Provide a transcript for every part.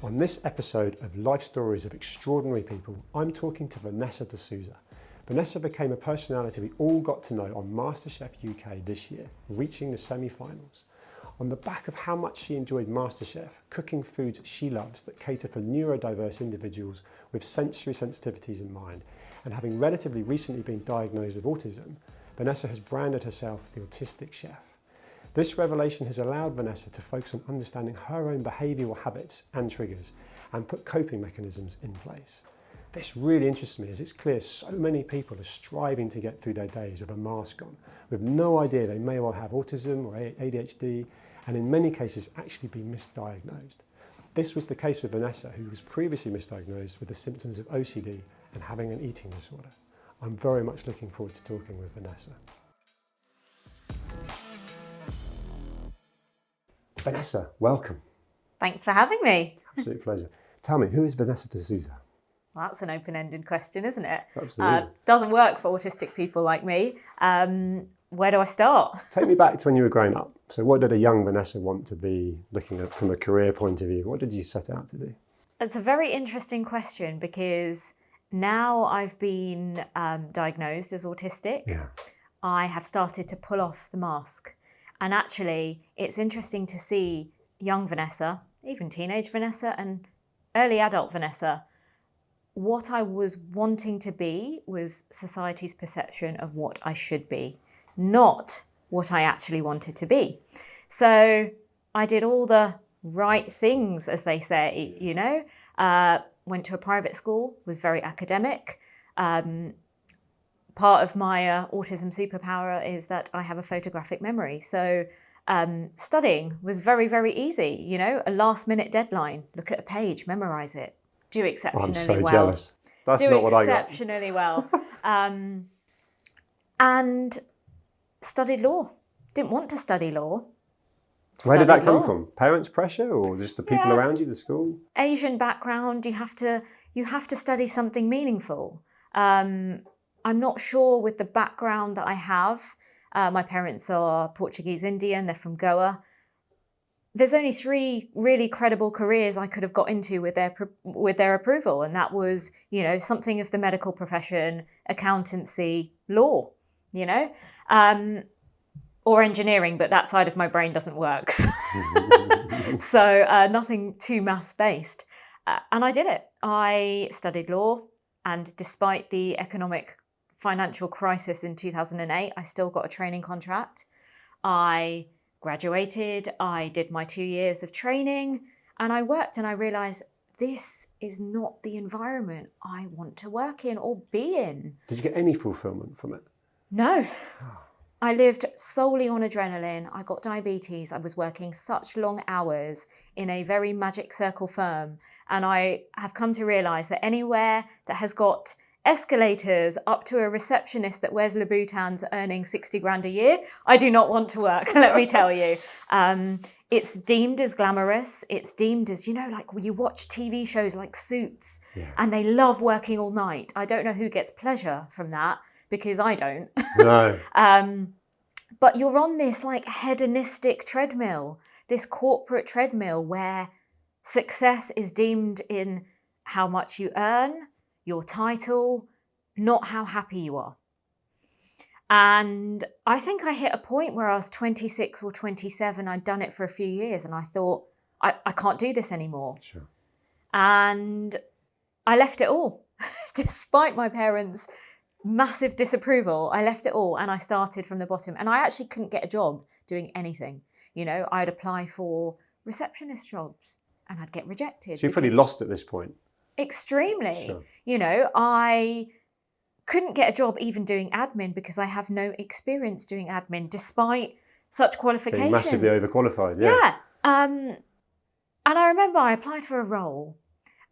On this episode of Life Stories of Extraordinary People, I'm talking to Vanessa D'Souza. Vanessa became a personality we all got to know on MasterChef UK this year, reaching the semi-finals. On the back of how much she enjoyed MasterChef, cooking foods she loves that cater for neurodiverse individuals with sensory sensitivities in mind, and having relatively recently been diagnosed with autism, Vanessa has branded herself the Autistic Chef. This revelation has allowed Vanessa to focus on understanding her own behavioural habits and triggers and put coping mechanisms in place. This really interests me as it's clear so many people are striving to get through their days with a mask on, with no idea they may well have autism or ADHD, and in many cases actually be misdiagnosed. This was the case with Vanessa, who was previously misdiagnosed with the symptoms of OCD and having an eating disorder. I'm very much looking forward to talking with Vanessa. Vanessa, welcome. Thanks for having me. Absolute pleasure. Tell me, who is Vanessa D'Souza? Well, that's an open-ended question, isn't it? Absolutely. Doesn't work for autistic people like me. Where do I start? Take me back to when you were growing up. So what did a young Vanessa want to be looking at from a career point of view? What did you set out to do? It's a very interesting question because now I've been diagnosed as autistic. Yeah. I have started to pull off the mask. And actually, it's interesting to see young Vanessa, even teenage Vanessa and early adult Vanessa. What I was wanting to be was society's perception of what I should be, not what I actually wanted to be. So I did all the right things, as they say, you know, went to a private school, was very academic. Part of my autism superpower is that I have a photographic memory. So studying was very, very easy. You know, a last minute deadline, look at a page, memorize it, do exceptionally I'm so well. jealous. That's not what I got. Do exceptionally well. And studied law. Didn't want to study law. Where did that Studied come law. from? Parents' pressure or just the people around you, the school? Asian background, you have to study something meaningful. I'm not sure with the background that I have. My parents are Portuguese Indian, they're from Goa. There's only 3 really credible careers I could have got into with their approval, and that was, you know, something of the medical profession, accountancy, law, you know, or engineering, but that side of my brain doesn't work. So nothing too maths based. And I did it. I studied law, and despite the economic financial crisis in 2008, I still got a training contract. I graduated, I did my 2 years of training, and I worked, and I realized this is not the environment I want to work in or be in. Did you get any fulfillment from it? No. I lived solely on adrenaline. I got diabetes. I was working such long hours in a very magic circle firm. And I have come to realize that anywhere that has got escalators up to a receptionist that wears Louboutins earning 60 grand a year, I do not want to work, let me tell you. It's deemed as glamorous. It's deemed as, you know, like when you watch TV shows like Suits, and they love working all night. I don't know who gets pleasure from that, because I don't. No. But you're on this like hedonistic treadmill, this corporate treadmill where success is deemed in how much you earn, your title, not how happy you are. And I think I hit a point where I was 26 or 27. I'd done it for a few years and I thought, I can't do this anymore. Sure. And I left it all. Despite my parents' massive disapproval, I left it all and I started from the bottom. And I actually couldn't get a job doing anything. You know, I'd apply for receptionist jobs and I'd get rejected. So you're pretty lost at this point. Extremely. Sure. You know, I couldn't get a job even doing admin because I have no experience doing admin despite such qualifications. Being massively overqualified, yeah. And I remember I applied for a role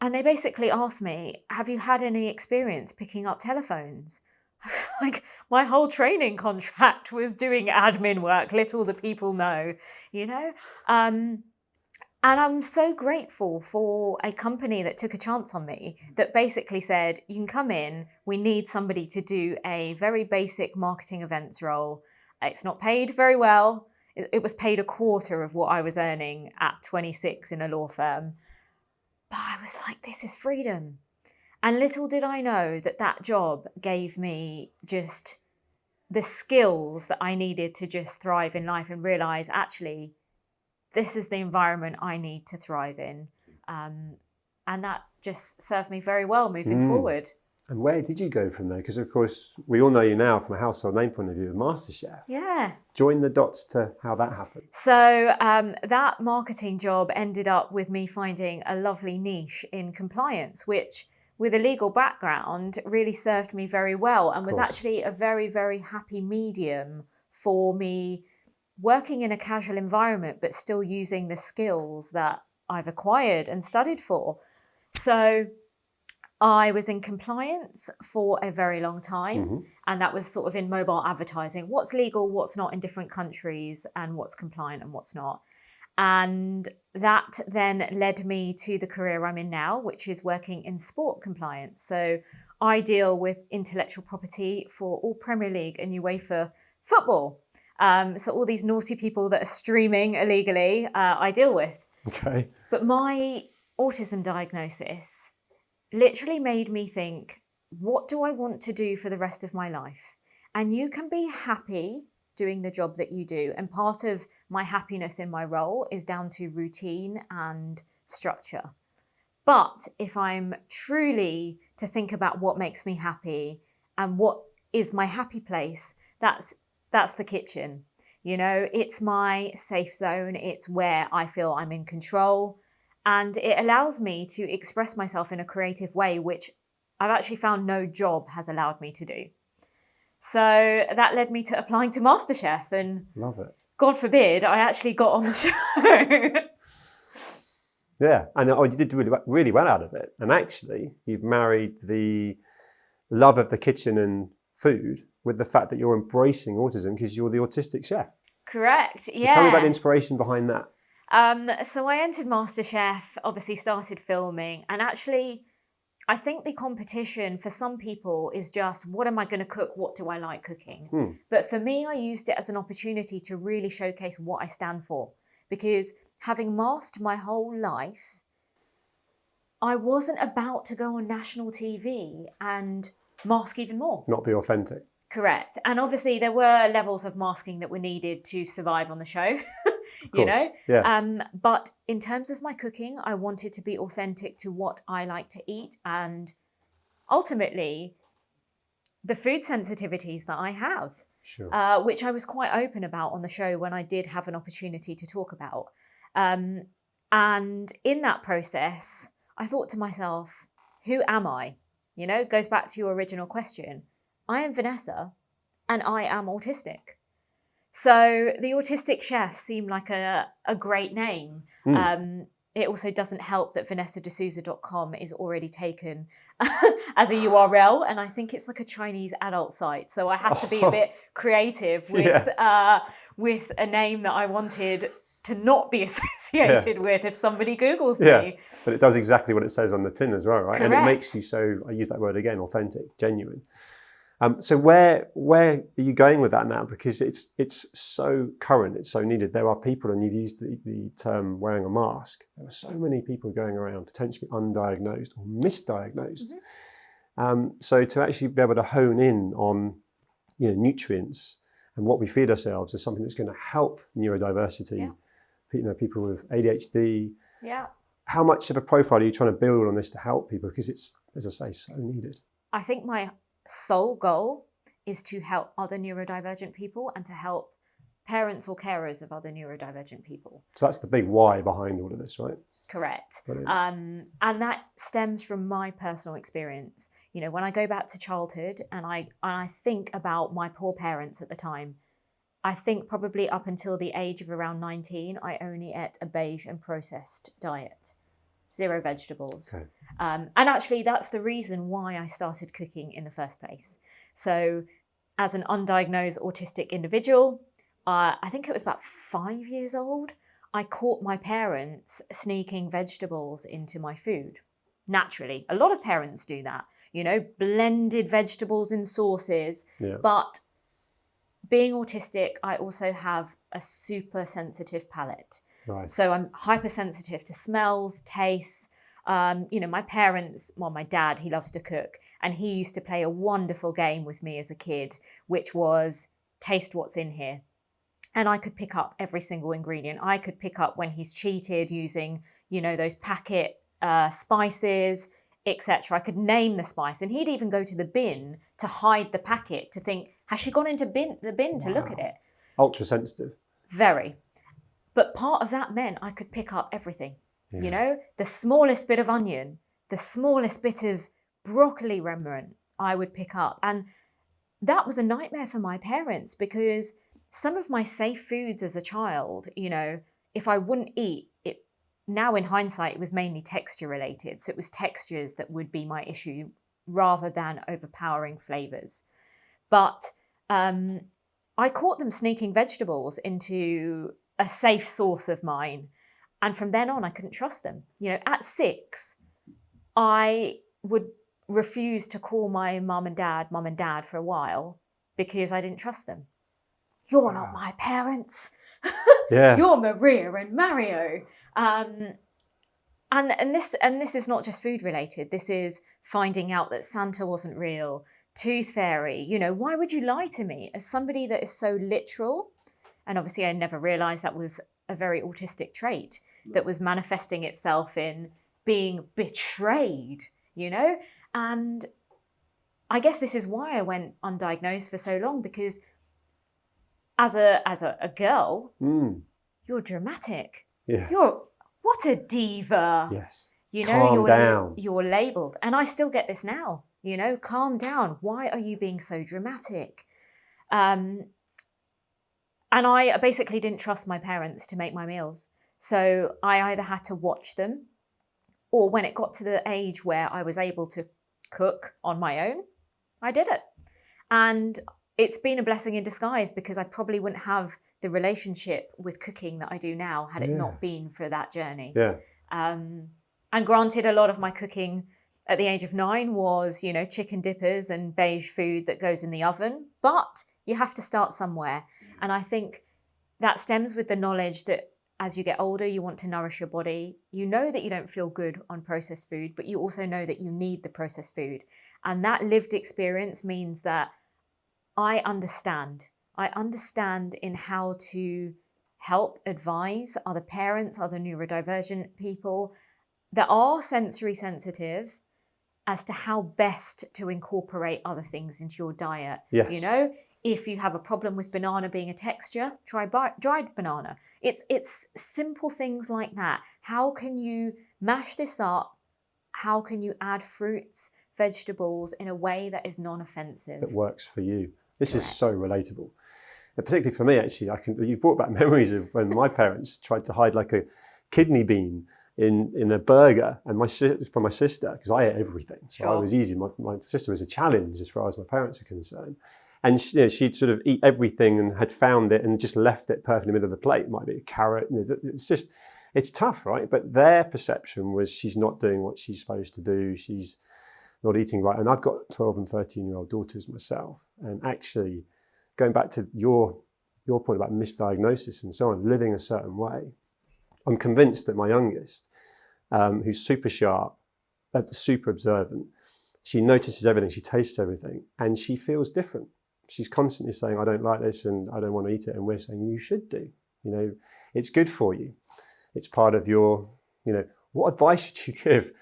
and they basically asked me, have you had any experience picking up telephones? I was like, my whole training contract was doing admin work, little do people know, you know? And I'm so grateful for a company that took a chance on me that basically said, you can come in, we need somebody to do a very basic marketing events role. It's not paid very well. It was paid a quarter of what I was earning at 26 in a law firm. But I was like, this is freedom. And little did I know that that job gave me just the skills that I needed to just thrive in life and realize, actually, this is the environment I need to thrive in. And that just served me very well moving forward. And where did you go from there? Because, of course, we all know you now from a household name point of view of MasterChef. Yeah. Join the dots to how that happened. So that marketing job ended up with me finding a lovely niche in compliance, which with a legal background really served me very well and was actually a very, very happy medium for me working in a casual environment, but still using the skills that I've acquired and studied for. So I was in compliance for a very long time, and that was sort of in mobile advertising. What's legal, what's not in different countries, and what's compliant and what's not. And that then led me to the career I'm in now, which is working in sport compliance. So I deal with intellectual property for all Premier League and UEFA football. So all these naughty people that are streaming illegally, I deal with. Okay. But my autism diagnosis literally made me think, what do I want to do for the rest of my life? And you can be happy doing the job that you do. And part of my happiness in my role is down to routine and structure. But if I'm truly to think about what makes me happy and what is my happy place, that's the kitchen. You know, it's my safe zone. It's where I feel I'm in control. And it allows me to express myself in a creative way, which I've actually found no job has allowed me to do. So that led me to applying to MasterChef, and love it. God forbid I actually got on the show. Yeah, and you did really well out of it. And actually, you've married the love of the kitchen and food with the fact that you're embracing autism because you're the autistic chef. Correct, So yeah. tell me about the inspiration behind that. So I entered MasterChef, obviously started filming, and actually I think the competition for some people is just, what am I going to cook? What do I like cooking? But for me, I used it as an opportunity to really showcase what I stand for. Because having masked my whole life, I wasn't about to go on national TV and mask even more. Not be authentic. Correct. And obviously there were levels of masking that were needed to survive on the show, you know? Yeah. But in terms of my cooking, I wanted to be authentic to what I like to eat and ultimately the food sensitivities that I have, which I was quite open about on the show when I did have an opportunity to talk about. And in that process, I thought to myself, who am I? You know, it goes back to your original question. I am Vanessa and I am autistic. So the Autistic Chef seemed like a great name. It also doesn't help that VanessaD'Souza.com is already taken as a URL, and I think it's like a Chinese adult site. So I had to be a bit creative with a name that I wanted to not be associated with if somebody Googles me. But it does exactly what it says on the tin as well, right? Correct. And it makes you so, I use that word again, authentic, genuine. So where are you going with that now? Because it's so current, it's so needed. There are people, and you've used the term wearing a mask. There are so many people going around potentially undiagnosed or misdiagnosed. So to actually be able to hone in on nutrients and what we feed ourselves is something that's going to help neurodiversity. People with ADHD. Yeah. How much of a profile are you trying to build on this to help people? Because it's, as I say, so needed. I think my sole goal is to help other neurodivergent people and to help parents or carers of other neurodivergent people. So that's the big why behind all of this, right? Correct. And that stems from my personal experience. You know, when I go back to childhood and I think about my poor parents at the time, I think probably up until the age of around 19, I only ate a beige and processed diet. 0 vegetables. Okay. And actually that's the reason why I started cooking in the first place. So as an undiagnosed autistic individual, I think it was about 5 years old, I caught my parents sneaking vegetables into my food. Naturally, a lot of parents do that, blended vegetables in sauces. But being autistic, I also have a super sensitive palate. Right. So I'm hypersensitive to smells, tastes, My parents, well, my dad, he loves to cook, and he used to play a wonderful game with me as a kid, which was taste what's in here. And I could pick up every single ingredient. I could pick up when he's cheated using, those packet spices, etc. I could name the spice, and he'd even go to the bin to hide the packet to think, has she gone into the bin to look at it? Ultra sensitive. Very. But part of that meant I could pick up everything. The smallest bit of onion, the smallest bit of broccoli remnant, I would pick up. And that was a nightmare for my parents, because some of my safe foods as a child, if I wouldn't eat it, now in hindsight, it was mainly texture related. So it was textures that would be my issue rather than overpowering flavors. But I caught them sneaking vegetables into a safe source of mine. And from then on, I couldn't trust them. At 6, I would refuse to call my mum and dad for a while because I didn't trust them. You're not my parents. Yeah. You're Maria and Mario. And this is not just food related. This is finding out that Santa wasn't real, Tooth Fairy. Why would you lie to me? As somebody that is so literal, and obviously I never realized that was a very autistic trait that was manifesting itself in being betrayed, And I guess this is why I went undiagnosed for so long, because as a girl, you're dramatic. Yeah. What a diva. Yes. Calm down. You're labeled. And I still get this now, calm down. Why are you being so dramatic? And I basically didn't trust my parents to make my meals. So I either had to watch them, or when it got to the age where I was able to cook on my own, I did it. And it's been a blessing in disguise, because I probably wouldn't have the relationship with cooking that I do now had it not been for that journey. Yeah. And granted, a lot of my cooking at the age of 9 was, chicken dippers and beige food that goes in the oven. But you have to start somewhere. And I think that stems with the knowledge that as you get older, you want to nourish your body. You know that you don't feel good on processed food, but you also know that you need the processed food. And that lived experience means that I understand in how to help advise other parents, other neurodivergent people that are sensory sensitive as to how best to incorporate other things into your diet. Yes. If you have a problem with banana being a texture, try dried banana. It's simple things like that. How can you mash this up? How can you add fruits, vegetables in a way that is non-offensive? That works for you. This is so relatable. And particularly for me, actually, you brought back memories of when my parents tried to hide like a kidney bean in a burger, and from my sister, because I ate everything. So I was easy. My sister was a challenge as far as my parents were concerned. And she'd sort of eat everything and had found it and just left it perfectly in the middle of the plate. It might be a carrot. It's tough, right? But their perception was she's not doing what she's supposed to do. She's not eating right. And I've got 12 and 13-year-old daughters myself. And actually, going back to your point about misdiagnosis and so on, living a certain way, I'm convinced that my youngest, who's super sharp, super observant, she notices everything, she tastes everything, and she feels different. She's constantly saying, I don't like this and I don't want to eat it. And we're saying, you should do. It's good for you. It's part of your, what advice would you give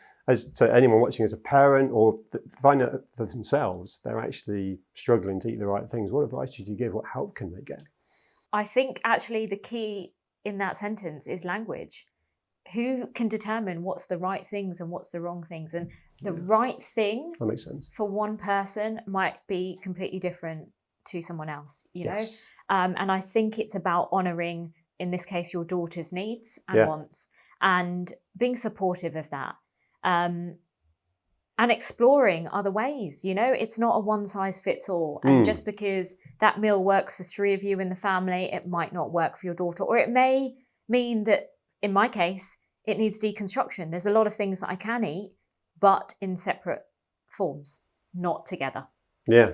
to anyone watching as a parent, or find out for themselves they're actually struggling to eat the right things? What advice would you give? What help can they get? I think actually the key in that sentence is language. Who can determine what's the right things and what's the wrong things? And the right thing that makes sense for one person might be completely different to someone else, Yes. And I think it's about honouring, in this case, your daughter's needs and wants, and being supportive of that, and exploring other ways. It's not a one size fits all. And just because that meal works for 3 of you in the family, it might not work for your daughter, or it may mean that, in my case, it needs deconstruction. There's a lot of things that I can eat, but in separate forms, not together. Yeah,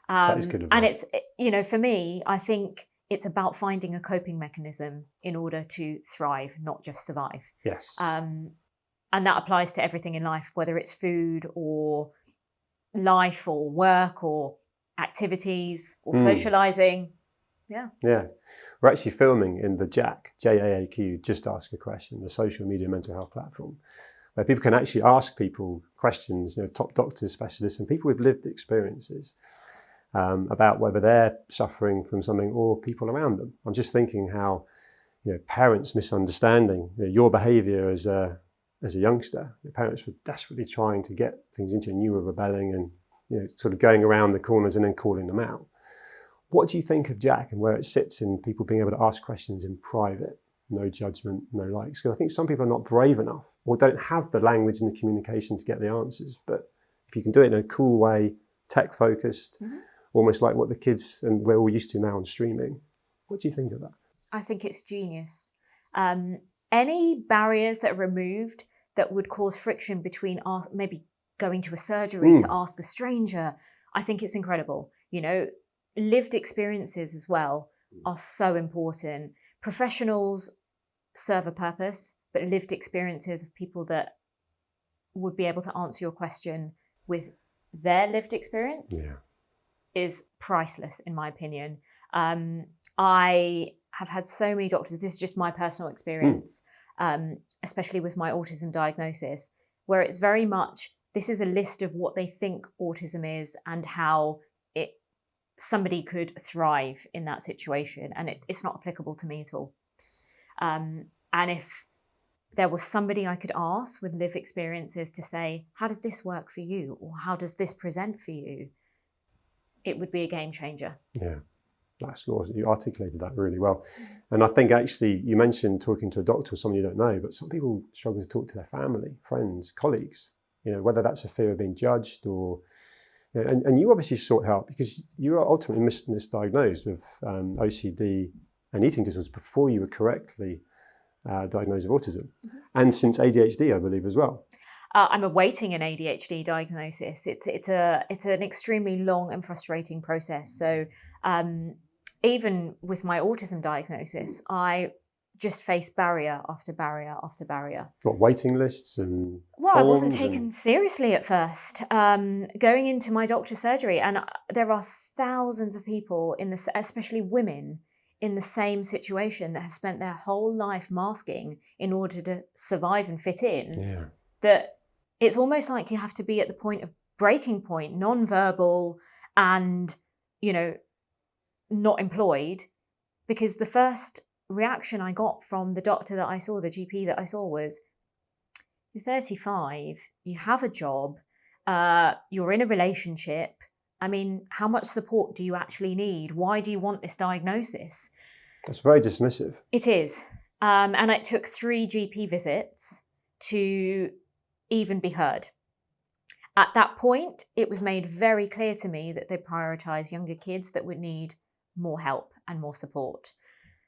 that is good advice. And it's, for me, I think it's about finding a coping mechanism in order to thrive, not just survive. Yes. And And that applies to everything in life, whether it's food or life or work or activities or socializing. Yeah. Yeah. We're actually filming in the JAAQ, Just Ask a Question, the social media mental health platform, where people can actually ask people questions, top doctors, specialists, and people with lived experiences about whether they're suffering from something or people around them. I'm just thinking how, parents misunderstanding your behaviour as a youngster. Your parents were desperately trying to get things into you, and you were rebelling and sort of going around the corners and then calling them out. What do you think of Jack and where it sits in people being able to ask questions in private, no judgment, no likes? Because I think some people are not brave enough or don't have the language and the communication to get the answers. But if you can do it in a cool way, tech-focused, almost like what the kids and we're all used to now on streaming, what do you think of that? I think it's genius. Any barriers that are removed that would cause friction between maybe going to a surgery to ask a stranger, I think it's incredible. Lived experiences as well are so important. Professionals serve a purpose, but lived experiences of people that would be able to answer your question with their lived experience is priceless, in my opinion. I have had so many doctors, this is just my personal experience, especially with my autism diagnosis, where it's very much, this is a list of what they think autism is and how somebody could thrive in that situation, and it's not applicable to me at all. And if there was somebody I could ask with lived experiences to say, how did this work for you, or how does this present for you, it would be a game changer. Yeah, that's awesome. You articulated that really well. And I think actually you mentioned talking to a doctor or someone you don't know, but some people struggle to talk to their family, friends, colleagues, whether that's a fear of being judged or and you obviously sought help because you were ultimately misdiagnosed with OCD and eating disorders before you were correctly diagnosed with autism, and since ADHD, I believe, as well. I'm awaiting an ADHD diagnosis. It's an extremely long and frustrating process. So even with my autism diagnosis, I just faced barrier after barrier after barrier. What, waiting lists and I wasn't taken seriously at first. Going into my doctor's surgery, and there are thousands of people especially women, in the same situation that have spent their whole life masking in order to survive and fit in. That it's almost like you have to be at the point of breaking point, non-verbal, and not employed, because the first reaction I got from the doctor that I saw, the GP that I saw, was, you're 35, you have a job, you're in a relationship. I mean, how much support do you actually need? Why do you want this diagnosis? That's very dismissive. It is. And it took 3 GP visits to even be heard. At that point, it was made very clear to me that they prioritise younger kids that would need more help and more support.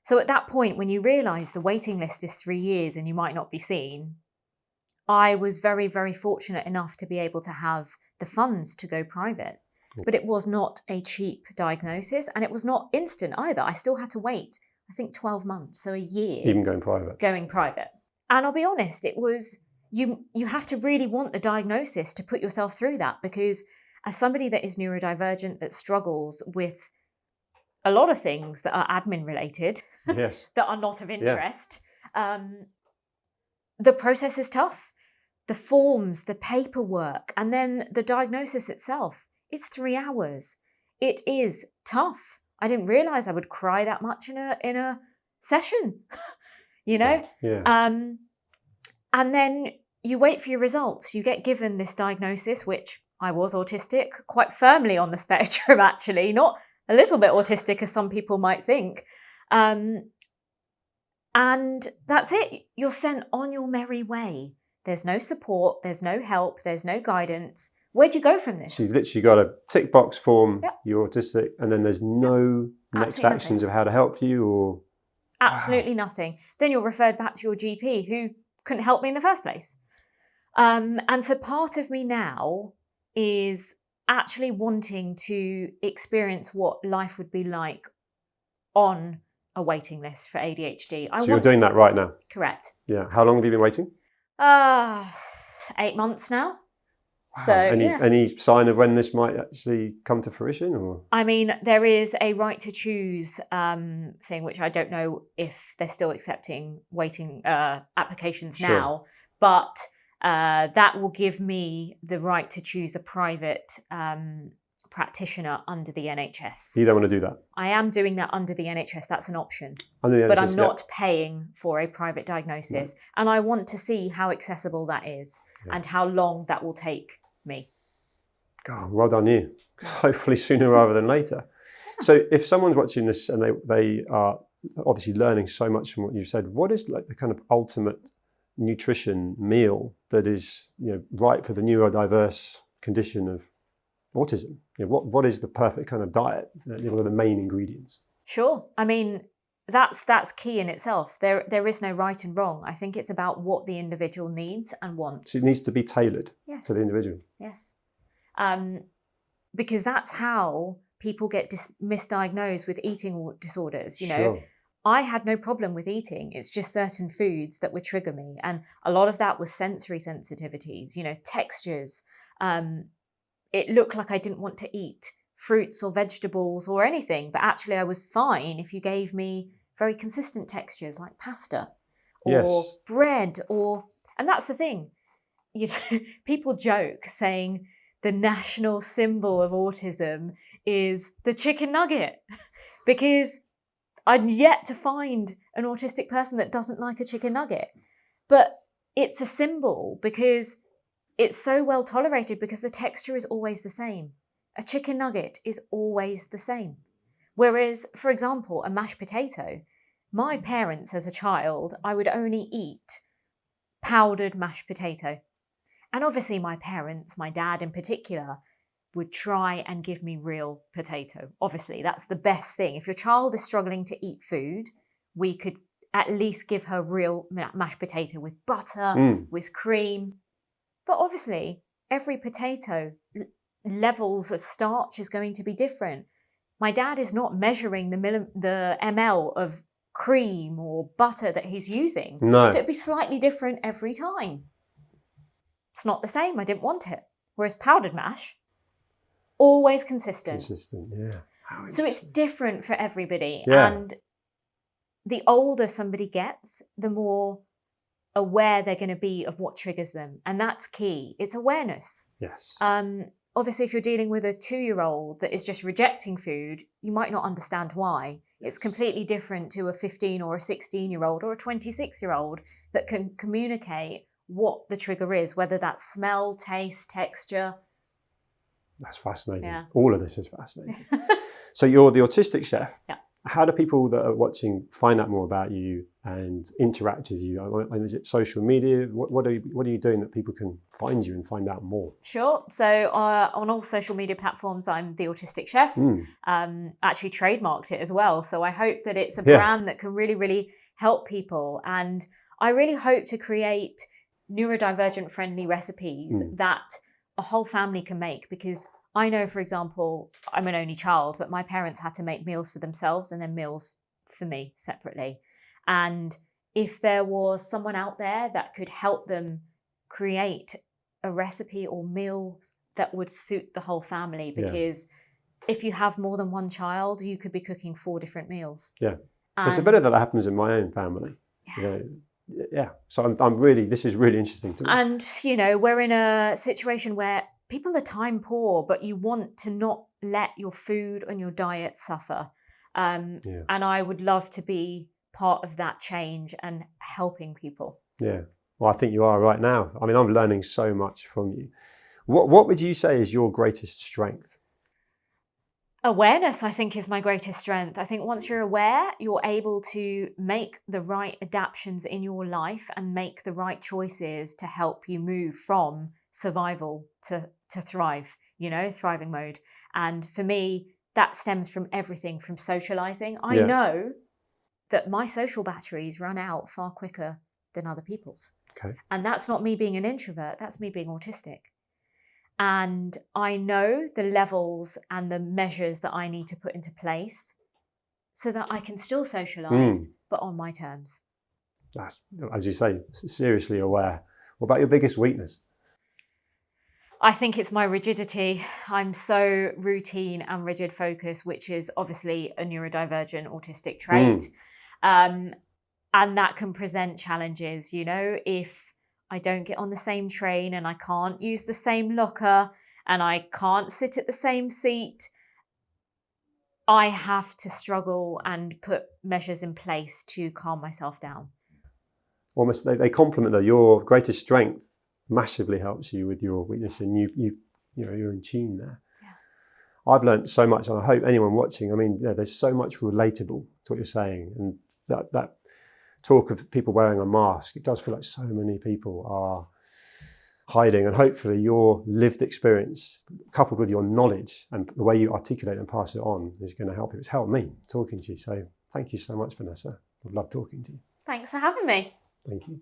So at that point, when you realise the waiting list is 3 years and you might not be seen, I was very, very fortunate enough to be able to have the funds to go private. But it was not a cheap diagnosis, and it was not instant either. I still had to wait, I think, 12 months, so a year. Even going private. And I'll be honest, it was, you have to really want the diagnosis to put yourself through that, because as somebody that is neurodivergent, that struggles with a lot of things that are admin related, that are not of interest, the process is tough. The forms, the paperwork, and then the diagnosis itself. It's 3 hours. It is tough. I didn't realise I would cry that much in a session, And then you wait for your results. You get given this diagnosis, which I was autistic, quite firmly on the spectrum, actually, not a little bit autistic as some people might think. And that's it. You're sent on your merry way. There's no support, there's no help, there's no guidance. Where'd you go from this? So you've literally got a tick box form, you're autistic, and then there's no next actions of how to help you or... Absolutely nothing. Then you're referred back to your GP who couldn't help me in the first place. And so part of me now is actually wanting to experience what life would be like on a waiting list for ADHD. So you're doing that right now? Correct. Yeah. How long have you been waiting? Uh, 8 months now. Wow. So yeah. Any sign of when this might actually come to fruition, or? I mean, there is a right to choose thing, which I don't know if they're still accepting waiting applications Sure. now, but that will give me the right to choose a private practitioner under the NHS. You don't want to do that? I am doing that under the NHS. That's an option. Under the but NHS, I'm not paying for a private diagnosis. No. And I want to see how accessible that is and how long that will take me. God, well done you. Hopefully sooner rather than later. So if someone's watching this and they are obviously learning so much from what you've said, what is like the kind of ultimate nutrition meal that is, you know, right for the neurodiverse condition of autism? You know, what is the perfect kind of diet? What are the main ingredients? Sure. I mean, that's key in itself. There is no right and wrong. I think it's about what the individual needs and wants. So it needs to be tailored to the individual. Yes. Because that's how people get misdiagnosed with eating disorders. You know, Sure. I had no problem with eating. It's just certain foods that would trigger me. And a lot of that was sensory sensitivities, you know, textures. It looked like I didn't want to eat fruits or vegetables or anything, but actually I was fine if you gave me very consistent textures like pasta or bread and that's the thing. You know, people joke saying the national symbol of autism is the chicken nugget because I'm yet to find an autistic person that doesn't like a chicken nugget. But it's a symbol because it's so well tolerated because the texture is always the same. A chicken nugget is always the same. Whereas, for example, a mashed potato, my parents as a child, I would only eat powdered mashed potato. And obviously my parents, my dad in particular, would try and give me real potato. Obviously, that's the best thing. If your child is struggling to eat food, we could at least give her real mashed potato with butter, with cream. But obviously, every potato levels of starch is going to be different. My dad is not measuring the ml of cream or butter that he's using. No. So it'd be slightly different every time. It's not the same. I didn't want it. Whereas powdered mash, always consistent. Consistent, yeah. So it's different for everybody. Yeah. And the older somebody gets, the more aware they're going to be of what triggers them. And that's key. It's awareness. Yes. Obviously, if you're dealing with a 2-year-old that is just rejecting food, you might not understand why. It's completely different to a 15 or a 16-year-old or a 26-year-old that can communicate what the trigger is, whether that's smell, taste, texture. That's fascinating. Yeah. All of this is fascinating. So you're the Autistic Chef. Yeah. How do people that are watching find out more about you and interact with you? Is it social media? What are you doing that people can find you and find out more? Sure. So on all social media platforms, I'm the Autistic Chef. Actually trademarked it as well. So I hope that it's a brand that can really, really help people. And I really hope to create neurodivergent friendly recipes that a whole family can make, because I know, for example, I'm an only child, but my parents had to make meals for themselves and then meals for me separately. And if there was someone out there that could help them create a recipe or meals that would suit the whole family, because if you have more than one child, you could be cooking 4 different meals. Yeah. It's a bit of that happens in my own family. Yeah. You know, yeah. So I'm really, this is really interesting to me. And, you know, we're in a situation where people are time poor, but you want to not let your food and your diet suffer. And I would love to be part of that change and helping people. Yeah. Well, I think you are right now. I mean, I'm learning so much from you. What would you say is your greatest strength? Awareness, I think, is my greatest strength. I think once you're aware, you're able to make the right adaptations in your life and make the right choices to help you move from survival to thrive, you know, thriving mode. And for me, that stems from everything from socializing. I know that my social batteries run out far quicker than other people's. Okay. And that's not me being an introvert, that's me being autistic. And I know the levels and the measures that I need to put into place so that I can still socialize, but on my terms. That's, as you say, seriously aware. What about your biggest weakness? I think it's my rigidity. I'm so routine and rigid focused, which is obviously a neurodivergent autistic trait. And that can present challenges, you know, if I don't get on the same train and I can't use the same locker and I can't sit at the same seat, I have to struggle and put measures in place to calm myself down. Almost, they complement though. Your greatest strength massively helps you with your weakness, and you know, you're in tune there. Yeah. I've learned so much, and I hope anyone watching, I mean, there's so much relatable to what you're saying, and that talk of people wearing a mask, it does feel like so many people are hiding, and hopefully your lived experience coupled with your knowledge and the way you articulate and pass it on is going to help you. It's helped me talking to you, so thank you so much, Vanessa. I've loved talking to you. Thanks for having me. Thank you.